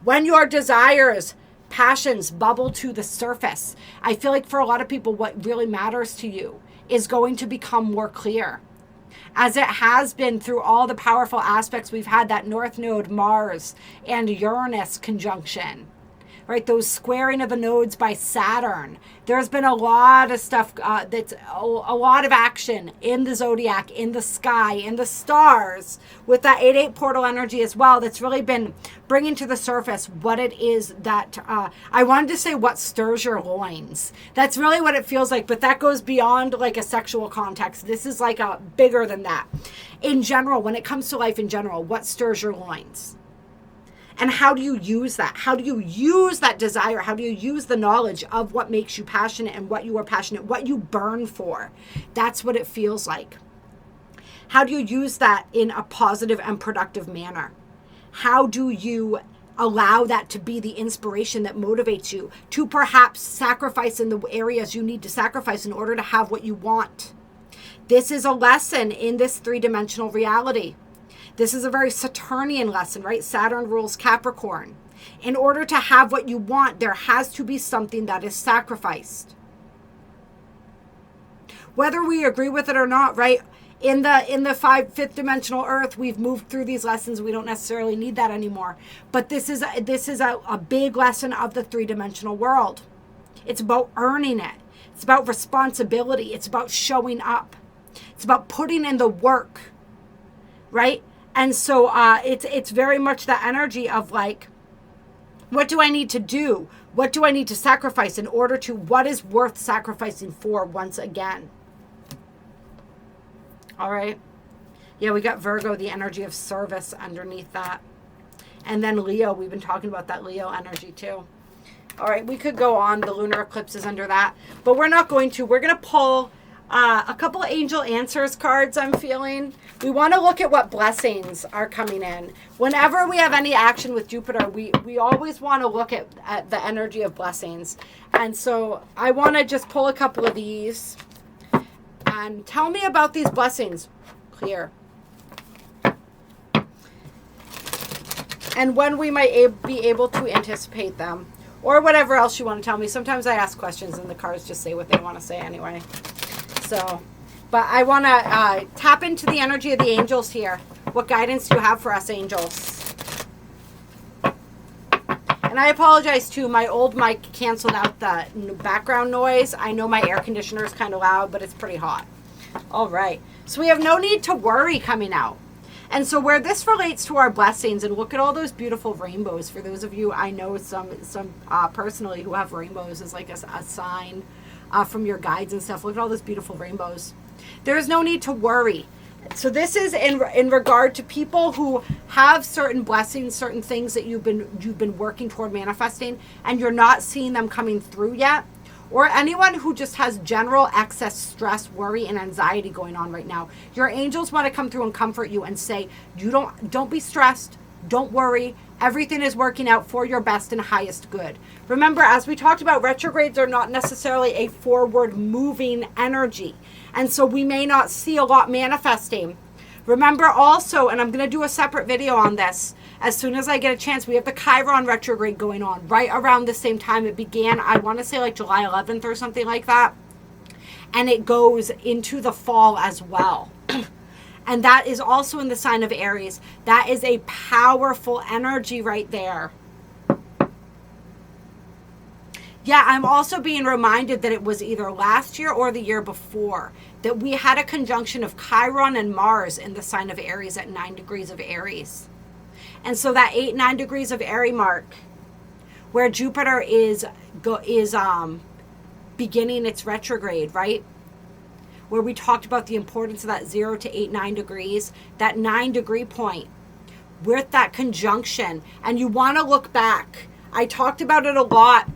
When your desires, passions bubble to the surface, I feel like for a lot of people, what really matters to you is going to become more clear. As it has been through all the powerful aspects we've had, that North Node, Mars, and Uranus conjunction, right? Those squaring of the nodes by Saturn. There's been a lot of stuff, that's a lot of action in the zodiac, in the sky, in the stars, with that 8-8 portal energy as well. That's really been bringing to the surface what it is that, I wanted to say what stirs your loins. That's really what it feels like, but that goes beyond like a sexual context. This is like a bigger than that. In general, when it comes to life in general, what stirs your loins? And how do you use that? How do you use that desire? How do you use the knowledge of what makes you passionate and what you are passionate, what you burn for? That's what it feels like. How do you use that in a positive and productive manner? How do you allow that to be the inspiration that motivates you to perhaps sacrifice in the areas you need to sacrifice in order to have what you want? This is a lesson in this three-dimensional reality. This is a very Saturnian lesson, right? Saturn rules Capricorn. In order to have what you want, there has to be something that is sacrificed. Whether we agree with it or not, right? In the fifth dimensional Earth, we've moved through these lessons. We don't necessarily need that anymore. But this is a big lesson of the three-dimensional world. It's about earning it. It's about responsibility. It's about showing up. It's about putting in the work, right? And so it's very much the energy of like, what do I need to do? What do I need to sacrifice in order to, what is worth sacrificing for once again? All right. Yeah, we got Virgo, the energy of service underneath that. And then Leo, we've been talking about that Leo energy too. All right, we could go on. The lunar eclipse is under that, but we're not going to. We're going to pull a couple angel answers cards, I'm feeling. We want to look at what blessings are coming in. Whenever we have any action with Jupiter, we always want to look at the energy of blessings. And so I want to just pull a couple of these and tell me about these blessings. Clear. And when we might be able to anticipate them. Or whatever else you want to tell me. Sometimes I ask questions and the cards just say what they want to say anyway. So, but I want to tap into the energy of the angels here. What guidance do you have for us, angels? And I apologize too. My old mic canceled out the background noise. I know my air conditioner is kind of loud, but it's pretty hot. All right. So we have no need to worry coming out. And so where this relates to our blessings, and look at all those beautiful rainbows. For those of you, I know some personally who have rainbows as like a sign from your guides and stuff. Look at all those beautiful rainbows. There's no need to worry. So this is in regard to people who have certain blessings, certain things that you've been working toward manifesting, and you're not seeing them coming through yet, or anyone who just has general excess stress, worry, and anxiety going on right now, your angels want to come through and comfort you and say, don't be stressed, don't worry, everything is working out for your best and highest good. Remember, as we talked about, retrogrades are not necessarily a forward moving energy, and so we may not see a lot manifesting. Remember also, and I'm going to do a separate video on this as soon as I get a chance, we have the Chiron retrograde going on right around the same time. It began, I want to say like July 11th or something like that. And it goes into the fall as well. And that is also in the sign of Aries. That is a powerful energy right there. Yeah, I'm also being reminded that it was either last year or the year before that we had a conjunction of Chiron and Mars in the sign of Aries at 9 degrees of Aries. And so that 8-9 degrees of Aries mark, where Jupiter is beginning its retrograde, right? Where we talked about the importance of that 0 to 8-9 degrees, that 9-degree point with that conjunction. And you want to look back. I talked about it a lot.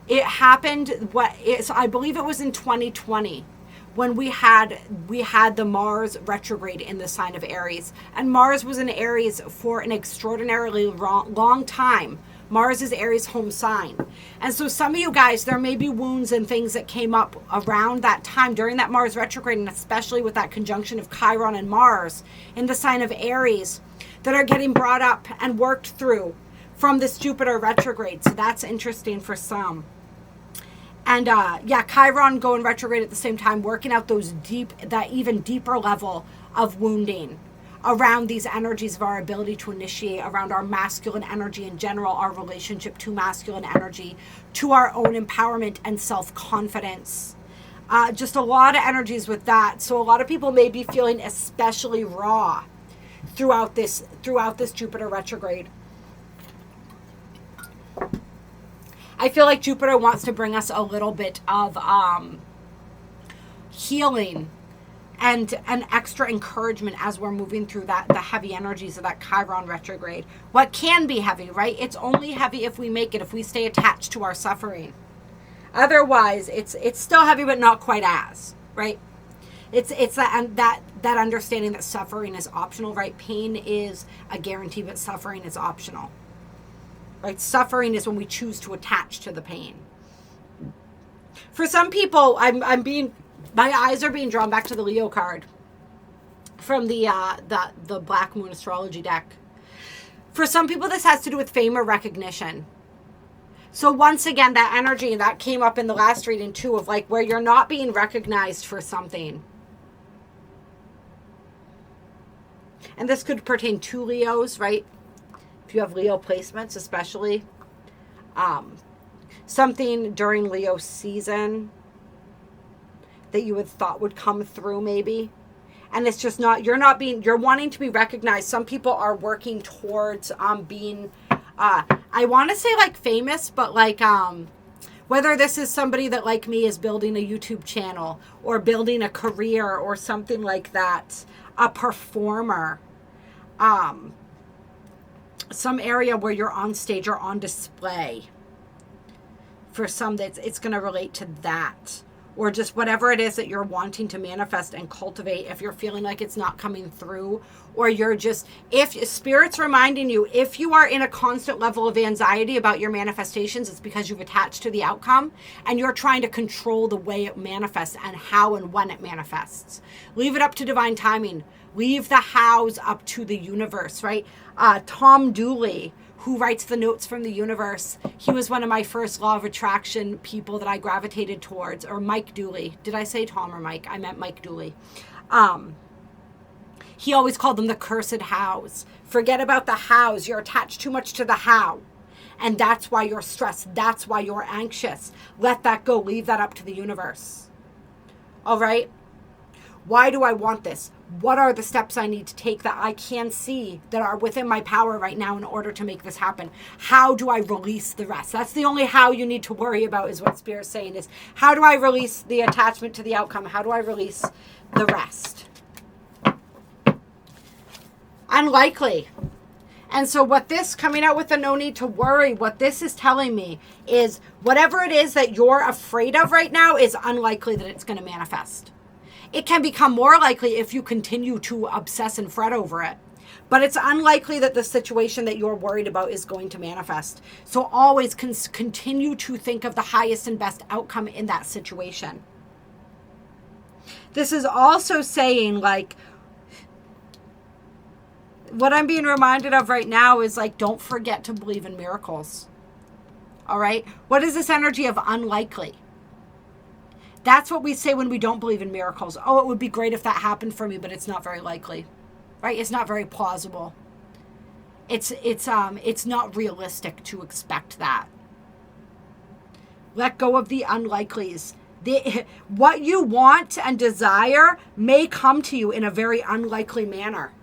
It happened, I believe it was in 2020. When we had the Mars retrograde in the sign of Aries. And Mars was in Aries for an extraordinarily long time. Mars is Aries' home sign. And so some of you guys, there may be wounds and things that came up around that time during that Mars retrograde, and especially with that conjunction of Chiron and Mars in the sign of Aries, that are getting brought up and worked through from this Jupiter retrograde. So that's interesting for some. And yeah, Chiron going retrograde at the same time, working out that even deeper level of wounding around these energies of our ability to initiate, around our masculine energy in general, our relationship to masculine energy, to our own empowerment and self-confidence. Just a lot of energies with that. So a lot of people may be feeling especially raw throughout this Jupiter retrograde. I feel like Jupiter wants to bring us a little bit of healing and an extra encouragement as we're moving through the heavy energies of that Chiron retrograde. What can be heavy, right? It's only heavy if we make it, if we stay attached to our suffering. Otherwise, it's still heavy, but not quite as, right? It's that understanding that suffering is optional, right? Pain is a guarantee, but suffering is optional. Right? Suffering is when we choose to attach to the pain. For some people, my eyes are being drawn back to the Leo card from the Black Moon astrology deck. For some people, this has to do with fame or recognition. So once again, that energy that came up in the last reading too, of like where you're not being recognized for something. And this could pertain to Leos, right? If you have Leo placements, especially something during Leo season that you had thought would come through maybe, and it's just not, you're wanting to be recognized. Some people are working towards being I want to say like famous, but like whether this is somebody that like me is building a YouTube channel or building a career or something like that, a performer, some area where you're on stage or on display. For some, it's going to relate to that. Or just whatever it is that you're wanting to manifest and cultivate, if you're feeling like it's not coming through, or you're just, if Spirit's reminding you, if you are in a constant level of anxiety about your manifestations, it's because you've attached to the outcome and you're trying to control the way it manifests and how and when it manifests. Leave it up to divine timing. Leave the hows up to the universe, right? Tom Dooley, who writes the notes from the universe, he was one of my first law of attraction people that I gravitated towards. Or Mike Dooley. Did I say Tom or Mike? I meant Mike Dooley. He always called them the cursed hows. Forget about the hows. You're attached too much to the how. And that's why you're stressed. That's why you're anxious. Let that go. Leave that up to the universe. All right? Why do I want this? What are the steps I need to take that I can see that are within my power right now in order to make this happen? How do I release the rest? That's the only how you need to worry about, is what Spirit's saying, is how do I release the attachment to the outcome? How do I release the rest? Unlikely. And so what this coming out with the no need to worry, what this is telling me is whatever it is that you're afraid of right now is unlikely that it's going to manifest. It can become more likely if you continue to obsess and fret over it. But it's unlikely that the situation that you're worried about is going to manifest. So always continue to think of the highest and best outcome in that situation. This is also saying, like, what I'm being reminded of right now is, like, don't forget to believe in miracles. All right? What is this energy of unlikely? That's what we say when we don't believe in miracles. Oh, it would be great if that happened for me, but it's not very likely. Right? It's not very plausible. It's not realistic to expect that. Let go of the unlikelies. What you want and desire may come to you in a very unlikely manner.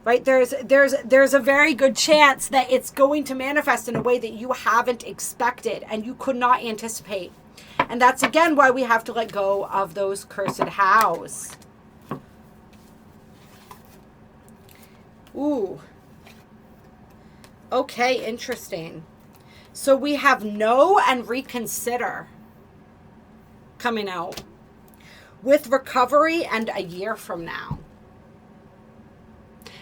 Right? There's a very good chance that it's going to manifest in a way that you haven't expected and you could not anticipate. And that's again why we have to let go of those cursed hows. Ooh. Okay, interesting. So we have know and reconsider coming out with recovery and a year from now.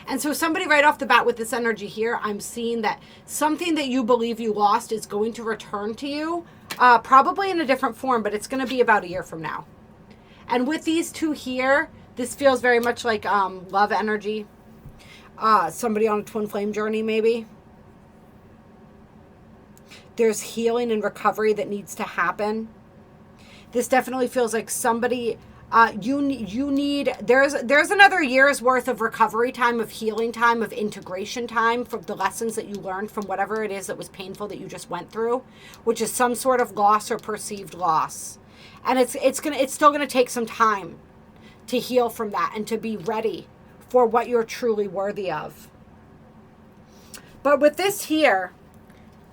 And so somebody right off the bat with this energy here, I'm seeing that something that you believe you lost is going to return to you, probably in a different form, but it's going to be about a year from now. And with these two here, this feels very much like love energy. Somebody on a twin flame journey, maybe. There's healing and recovery that needs to happen. This definitely feels like somebody... you need there's another year's worth of recovery time, of healing time, of integration time from the lessons that you learned from whatever it is that was painful that you just went through, which is some sort of loss or perceived loss. And it's still gonna take some time to heal from that and to be ready for what you're truly worthy of. But with this here,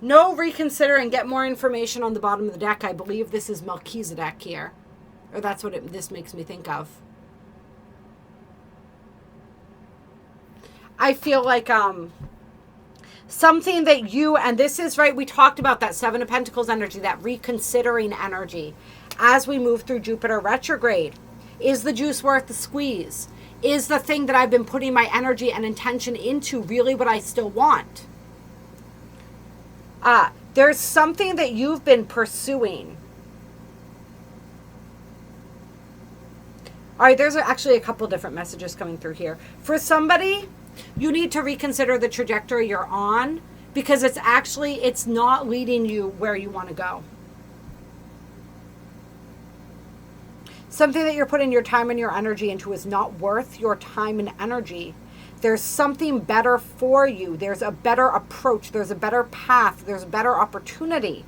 no, reconsider and get more information on the bottom of the deck. I believe this is Melchizedek here. Or that's what this makes me think of. I feel like something that you, and this is right, we talked about that Seven of Pentacles energy, that reconsidering energy as we move through Jupiter retrograde. Is the juice worth the squeeze? Is the thing that I've been putting my energy and intention into really what I still want? There's something that you've been pursuing. All right, there's actually a couple different messages coming through here. For somebody, you need to reconsider the trajectory you're on because it's not leading you where you want to go. Something that you're putting your time and your energy into is not worth your time and energy. There's something better for you. There's a better approach. There's a better path. There's a better opportunity.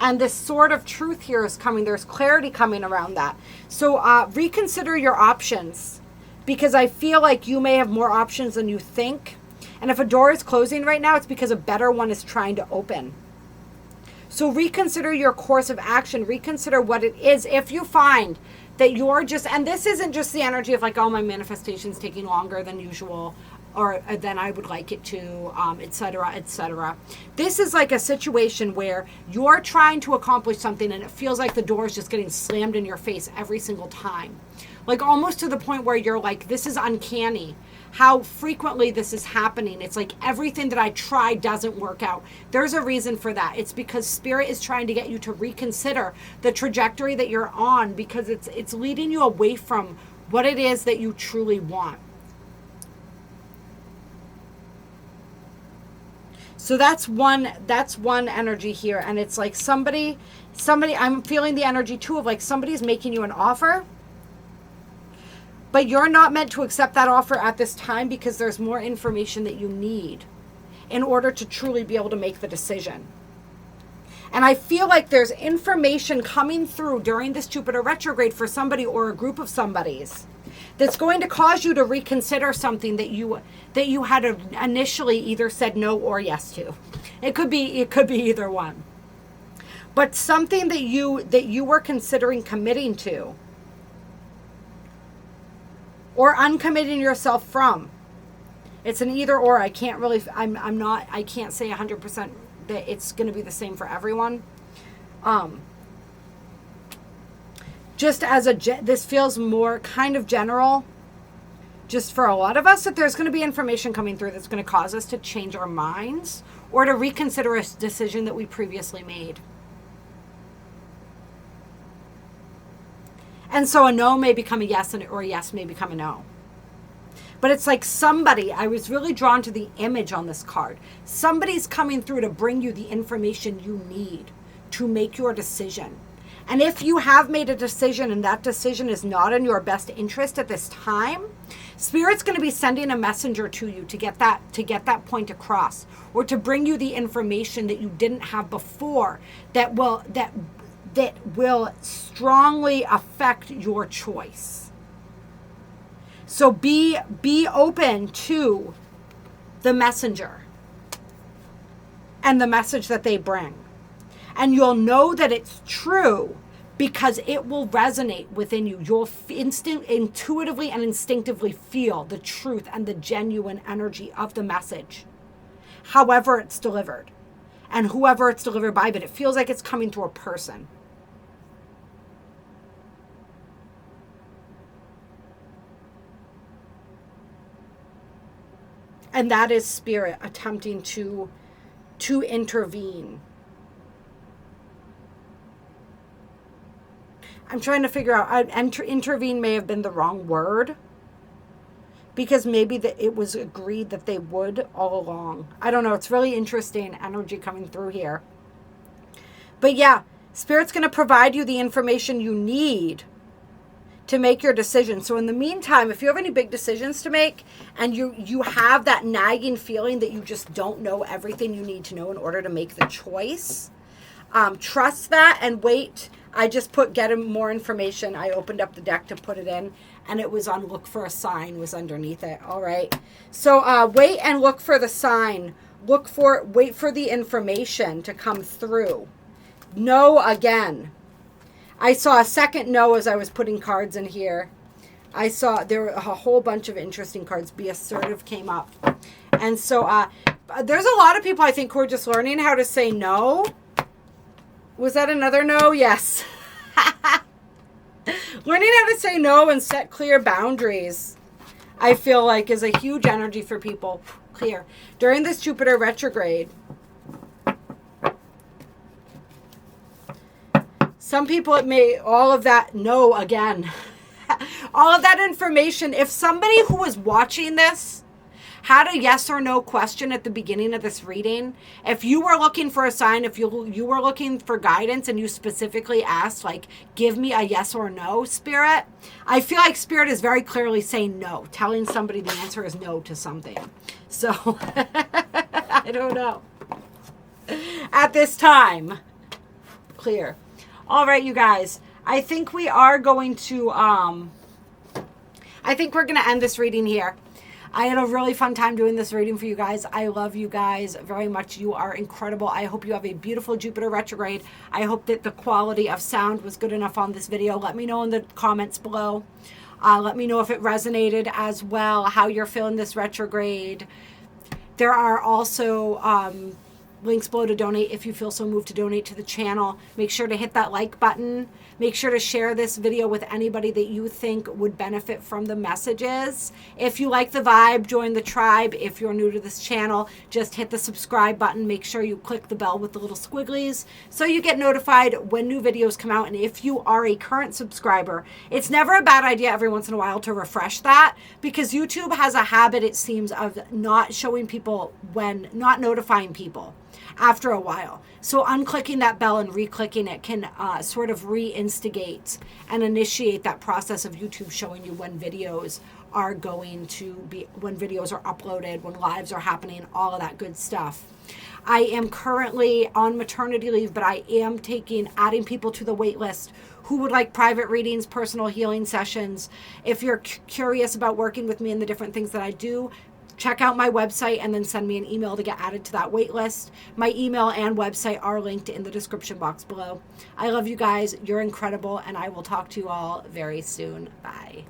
And this sort of truth here is coming. There's clarity coming around that. So reconsider your options, because I feel like you may have more options than you think. And if a door is closing right now, it's because a better one is trying to open. So reconsider your course of action. Reconsider what it is. If you find that you're just, and this isn't just the energy of like, oh, my manifestation's taking longer than usual, or than I would like it to, etc., etc. This is like a situation where you're trying to accomplish something and it feels like the door is just getting slammed in your face every single time. Like almost to the point where you're like, this is uncanny. How frequently this is happening. It's like everything that I try doesn't work out. There's a reason for that. It's because Spirit is trying to get you to reconsider the trajectory that you're on, because it's leading you away from what it is that you truly want. So that's one energy here. And it's like somebody, I'm feeling the energy too of like somebody's making you an offer, but you're not meant to accept that offer at this time because there's more information that you need in order to truly be able to make the decision. And I feel like there's information coming through during this Jupiter retrograde for somebody or a group of somebodies that's going to cause you to reconsider something that you had initially either said no or yes to. It could be either one. But something that you were considering committing to or uncommitting yourself from It's an either or. I can't really, I can't say 100% that it's going to be the same for everyone. Just as this feels more kind of general, just for a lot of us, that there's going to be information coming through that's going to cause us to change our minds or to reconsider a decision that we previously made. And so a no may become a yes, or a yes may become a no. But it's like somebody, I was really drawn to the image on this card. Somebody's coming through to bring you the information you need to make your decision. And if you have made a decision and that decision is not in your best interest at this time, Spirit's going to be sending a messenger to you to get that point across, or to bring you the information that you didn't have before that will strongly affect your choice. So be open to the messenger and the message that they bring. And you'll know that it's true because it will resonate within you. You'll intuitively and instinctively feel the truth and the genuine energy of the message, however it's delivered and whoever it's delivered by, but it feels like it's coming through a person. And that is Spirit attempting to intervene. I'm trying to figure out, intervene may have been the wrong word, because maybe it was agreed that they would all along. I don't know. It's really interesting energy coming through here. But yeah, Spirit's going to provide you the information you need to make your decision. So in the meantime, if you have any big decisions to make and you have that nagging feeling that you just don't know everything you need to know in order to make the choice, trust that and wait. I just put get more information. I opened up the deck to put it in, and it was on look for a sign was underneath it. All right. So wait and look for the sign. Wait for the information to come through. No again. I saw a second no as I was putting cards in here. I saw there were a whole bunch of interesting cards. Be assertive came up. And so there's a lot of people, I think, who are just learning how to say no. Was that another no? Yes. Learning how to say no and set clear boundaries, I feel like, is a huge energy for people. Clear. During this Jupiter retrograde, some people, it may, all of that, no again. All of that information, if somebody who was watching this had a yes or no question at the beginning of this reading, if you were looking for a sign, if you were looking for guidance and you specifically asked, like, give me a yes or no, Spirit, I feel like Spirit is very clearly saying no, telling somebody the answer is no to something. So, I don't know. At this time, clear. All right, you guys, I think we are going to, I think we're going to end this reading here. I had a really fun time doing this reading for you guys. I love you guys very much. You are incredible. I hope you have a beautiful Jupiter retrograde. I hope that the quality of sound was good enough on this video. Let me know in the comments below. Let me know if it resonated as well, how you're feeling this retrograde. There are also links below to donate if you feel so moved to donate to the channel. Make sure to hit that like button. Make sure to share this video with anybody that you think would benefit from the messages. If you like the vibe, join the tribe. If you're new to this channel, just hit the subscribe button. Make sure you click the bell with the little squigglies so you get notified when new videos come out. And if you are a current subscriber, it's never a bad idea every once in a while to refresh that, because YouTube has a habit, it seems, of not showing people not notifying people after a while. So unclicking that bell and re-clicking it can sort of reinstigate and initiate that process of YouTube showing you when videos are when videos are uploaded, when lives are happening, all of that good stuff. I am currently on maternity leave, but I am adding people to the wait list who would like private readings, personal healing sessions. If you're curious about working with me and the different things that I do, check out my website and then send me an email to get added to that wait list. My email and website are linked in the description box below. I love you guys. You're incredible, and I will talk to you all very soon. Bye.